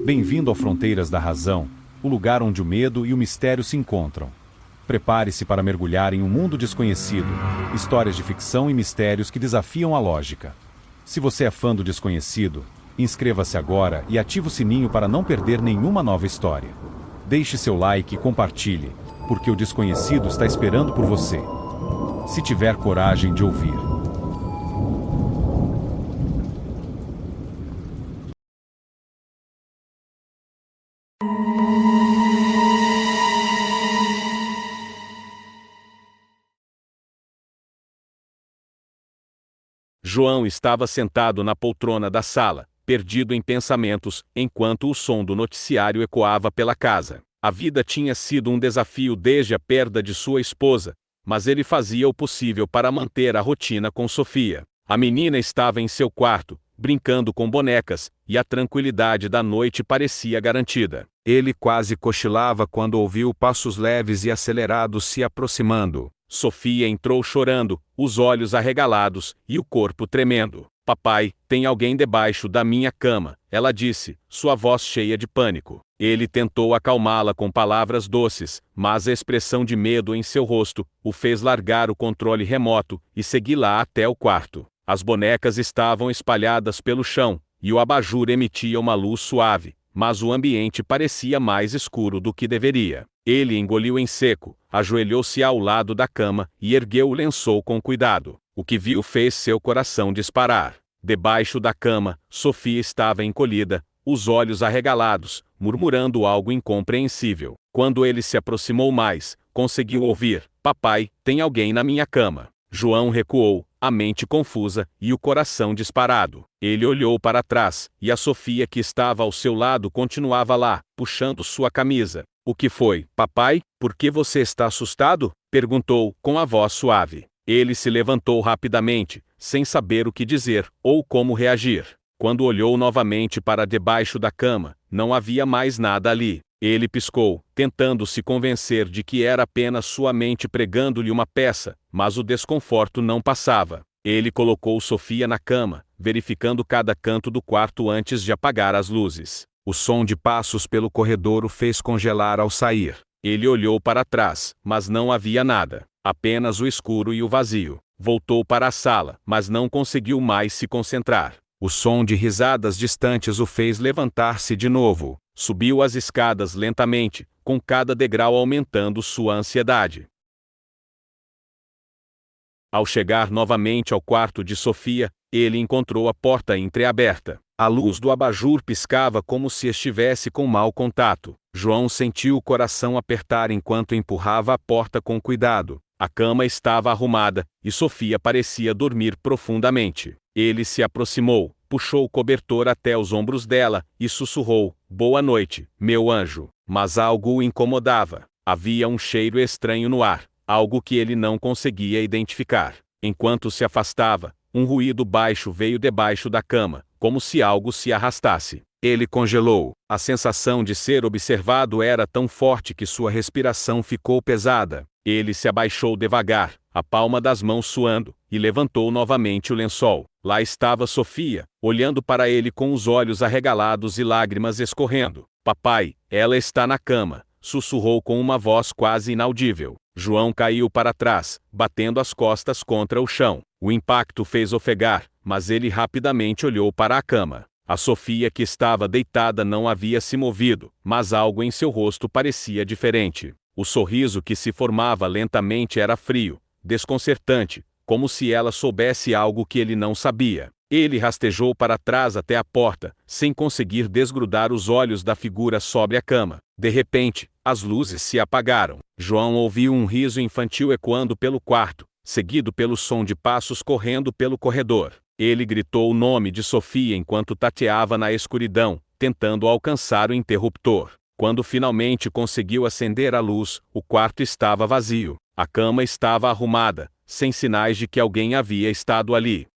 Bem-vindo ao Fronteiras da Razão, o lugar onde o medo e o mistério se encontram. Prepare-se para mergulhar em um mundo desconhecido, histórias de ficção e mistérios que desafiam a lógica. Se você é fã do desconhecido, inscreva-se agora e ative o sininho para não perder nenhuma nova história. Deixe seu like e compartilhe, porque o desconhecido está esperando por você. Se tiver coragem de ouvir. João estava sentado na poltrona da sala, perdido em pensamentos, enquanto o som do noticiário ecoava pela casa. A vida tinha sido um desafio desde a perda de sua esposa, mas ele fazia o possível para manter a rotina com Sofia. A menina estava em seu quarto, brincando com bonecas, e a tranquilidade da noite parecia garantida. Ele quase cochilava quando ouviu passos leves e acelerados se aproximando. Sofia entrou chorando, os olhos arregalados e o corpo tremendo. "Papai, tem alguém debaixo da minha cama", ela disse, sua voz cheia de pânico. Ele tentou acalmá-la com palavras doces, mas a expressão de medo em seu rosto o fez largar o controle remoto e segui-la até o quarto. As bonecas estavam espalhadas pelo chão, e o abajur emitia uma luz suave, mas o ambiente parecia mais escuro do que deveria. Ele engoliu em seco, ajoelhou-se ao lado da cama e ergueu o lençol com cuidado. O que viu fez seu coração disparar. Debaixo da cama, Sofia estava encolhida, os olhos arregalados, murmurando algo incompreensível. Quando ele se aproximou mais, conseguiu ouvir: "Papai, tem alguém na minha cama." João recuou, a mente confusa e o coração disparado. Ele olhou para trás, e a Sofia que estava ao seu lado continuava lá, puxando sua camisa. "O que foi, papai? Por que você está assustado?" perguntou, com a voz suave. Ele se levantou rapidamente, sem saber o que dizer, ou como reagir. Quando olhou novamente para debaixo da cama, não havia mais nada ali. Ele piscou, tentando se convencer de que era apenas sua mente pregando-lhe uma peça, mas o desconforto não passava. Ele colocou Sofia na cama, verificando cada canto do quarto antes de apagar as luzes. O som de passos pelo corredor o fez congelar ao sair. Ele olhou para trás, mas não havia nada, apenas o escuro e o vazio. Voltou para a sala, mas não conseguiu mais se concentrar. O som de risadas distantes o fez levantar-se de novo. Subiu as escadas lentamente, com cada degrau aumentando sua ansiedade. Ao chegar novamente ao quarto de Sofia, ele encontrou a porta entreaberta. A luz do abajur piscava como se estivesse com mau contato. João sentiu o coração apertar enquanto empurrava a porta com cuidado. A cama estava arrumada, e Sofia parecia dormir profundamente. Ele se aproximou, puxou o cobertor até os ombros dela, e sussurrou: "Boa noite, meu anjo." Mas algo o incomodava. Havia um cheiro estranho no ar, algo que ele não conseguia identificar. Enquanto se afastava, um ruído baixo veio debaixo da cama, como se algo se arrastasse. Ele congelou. A sensação de ser observado era tão forte que sua respiração ficou pesada. Ele se abaixou devagar, a palma das mãos suando, e levantou novamente o lençol. Lá estava Sofia, olhando para ele com os olhos arregalados e lágrimas escorrendo. "Papai, ela está na cama", sussurrou com uma voz quase inaudível. João caiu para trás, batendo as costas contra o chão. O impacto fez ofegar, mas ele rapidamente olhou para a cama. A Sofia que estava deitada não havia se movido, mas algo em seu rosto parecia diferente. O sorriso que se formava lentamente era frio, desconcertante, como se ela soubesse algo que ele não sabia. Ele rastejou para trás até a porta, sem conseguir desgrudar os olhos da figura sobre a cama. De repente, as luzes se apagaram. João ouviu um riso infantil ecoando pelo quarto, seguido pelo som de passos correndo pelo corredor. Ele gritou o nome de Sofia enquanto tateava na escuridão, tentando alcançar o interruptor. Quando finalmente conseguiu acender a luz, o quarto estava vazio. A cama estava arrumada, sem sinais de que alguém havia estado ali.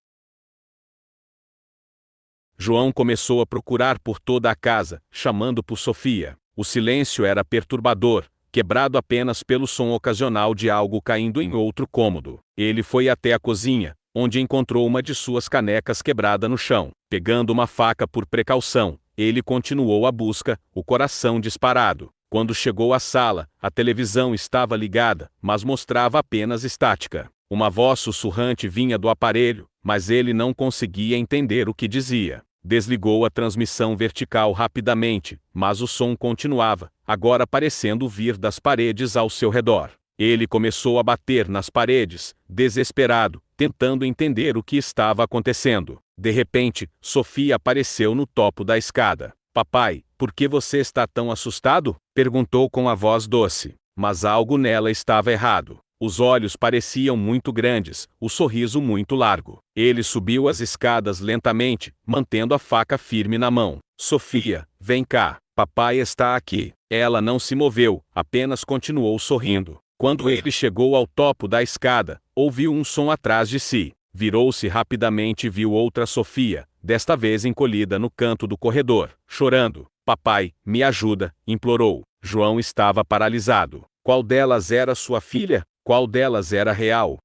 João começou a procurar por toda a casa, chamando por Sofia. O silêncio era perturbador, quebrado apenas pelo som ocasional de algo caindo em outro cômodo. Ele foi até a cozinha, onde encontrou uma de suas canecas quebrada no chão. Pegando uma faca por precaução, ele continuou a busca, o coração disparado. Quando chegou à sala, a televisão estava ligada, mas mostrava apenas estática. Uma voz sussurrante vinha do aparelho, mas ele não conseguia entender o que dizia. Desligou a transmissão vertical rapidamente, mas o som continuava, agora parecendo vir das paredes ao seu redor. Ele começou a bater nas paredes, desesperado, tentando entender o que estava acontecendo. De repente, Sofia apareceu no topo da escada. "Papai, por que você está tão assustado?" perguntou com a voz doce. Mas algo nela estava errado. Os olhos pareciam muito grandes, o sorriso muito largo. Ele subiu as escadas lentamente, mantendo a faca firme na mão. "Sofia, vem cá, papai está aqui." Ela não se moveu, apenas continuou sorrindo. Quando ele chegou ao topo da escada, ouviu um som atrás de si. Virou-se rapidamente e viu outra Sofia, desta vez encolhida no canto do corredor, chorando. "Papai, me ajuda", implorou. João estava paralisado. Qual delas era sua filha? Qual delas era real?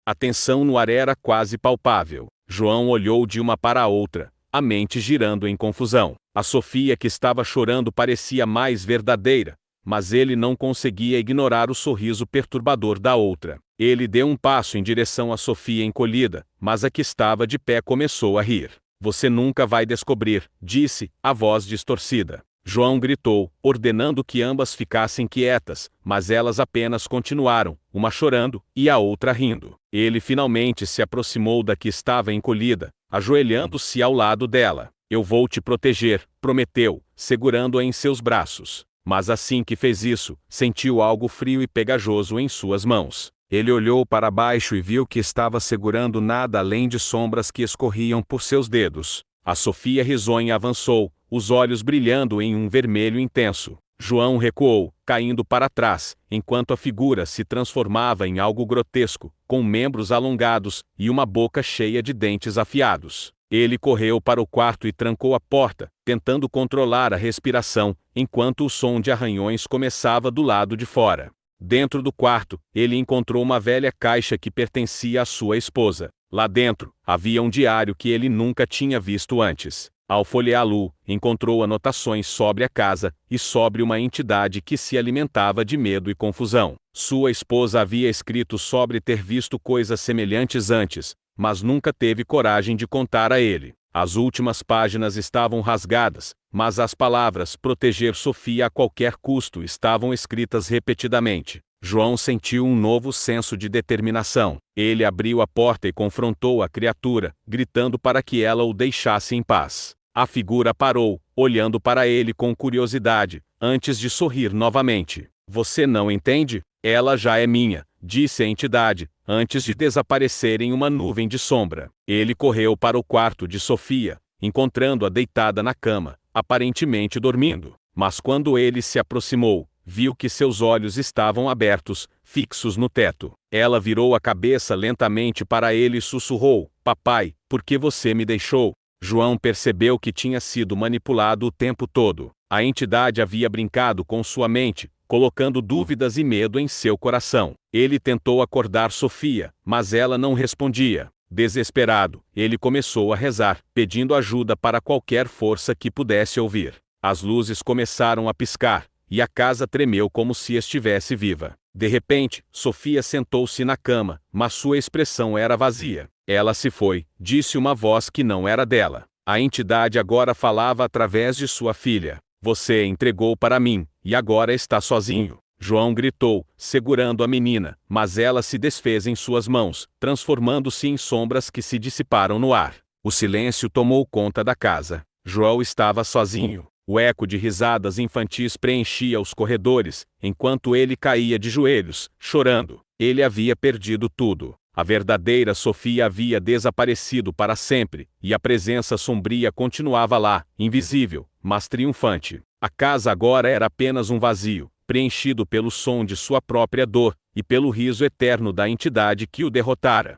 A tensão no ar era quase palpável. João olhou de uma para a outra, a mente girando em confusão. A Sofia que estava chorando parecia mais verdadeira, mas ele não conseguia ignorar o sorriso perturbador da outra. Ele deu um passo em direção à Sofia encolhida, mas a que estava de pé começou a rir. "Você nunca vai descobrir", disse, a voz distorcida. João gritou, ordenando que ambas ficassem quietas, mas elas apenas continuaram, uma chorando e a outra rindo. Ele finalmente se aproximou da que estava encolhida, ajoelhando-se ao lado dela. "Eu vou te proteger", prometeu, segurando-a em seus braços. Mas assim que fez isso, sentiu algo frio e pegajoso em suas mãos. Ele olhou para baixo e viu que estava segurando nada além de sombras que escorriam por seus dedos. A Sofia risonha avançou, os olhos brilhando em um vermelho intenso. João recuou, caindo para trás, enquanto a figura se transformava em algo grotesco, com membros alongados e uma boca cheia de dentes afiados. Ele correu para o quarto e trancou a porta, tentando controlar a respiração, enquanto o som de arranhões começava do lado de fora. Dentro do quarto, ele encontrou uma velha caixa que pertencia à sua esposa. Lá dentro, havia um diário que ele nunca tinha visto antes. Ao folheá-lo, encontrou anotações sobre a casa e sobre uma entidade que se alimentava de medo e confusão. Sua esposa havia escrito sobre ter visto coisas semelhantes antes, mas nunca teve coragem de contar a ele. As últimas páginas estavam rasgadas, mas as palavras "proteger Sofia a qualquer custo" estavam escritas repetidamente. João sentiu um novo senso de determinação. Ele abriu a porta e confrontou a criatura, gritando para que ela o deixasse em paz. A figura parou, olhando para ele com curiosidade, antes de sorrir novamente. "Você não entende? Ela já é minha", disse a entidade, antes de desaparecer em uma nuvem de sombra. Ele correu para o quarto de Sofia, encontrando-a deitada na cama, aparentemente dormindo. Mas quando ele se aproximou, viu que seus olhos estavam abertos, fixos no teto. Ela virou a cabeça lentamente para ele e sussurrou: "Papai, por que você me deixou?" João percebeu que tinha sido manipulado o tempo todo. A entidade havia brincado com sua mente, colocando dúvidas e medo em seu coração. Ele tentou acordar Sofia, mas ela não respondia. Desesperado, ele começou a rezar, pedindo ajuda para qualquer força que pudesse ouvir. As luzes começaram a piscar, e a casa tremeu como se estivesse viva. De repente, Sofia sentou-se na cama, mas sua expressão era vazia. "Ela se foi", disse uma voz que não era dela. A entidade agora falava através de sua filha. "Você a entregou para mim, e agora está sozinho." João gritou, segurando a menina, mas ela se desfez em suas mãos, transformando-se em sombras que se dissiparam no ar. O silêncio tomou conta da casa. João estava sozinho. O eco de risadas infantis preenchia os corredores, enquanto ele caía de joelhos, chorando. Ele havia perdido tudo. A verdadeira Sofia havia desaparecido para sempre, e a presença sombria continuava lá, invisível, mas triunfante. A casa agora era apenas um vazio, preenchido pelo som de sua própria dor, e pelo riso eterno da entidade que o derrotara.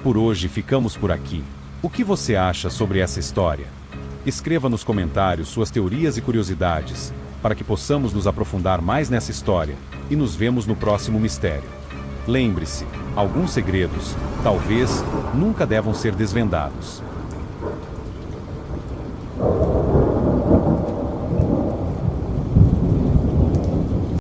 Por hoje ficamos por aqui. O que você acha sobre essa história? Escreva nos comentários suas teorias e curiosidades, para que possamos nos aprofundar mais nessa história, e nos vemos no próximo mistério. Lembre-se, alguns segredos, talvez, nunca devam ser desvendados.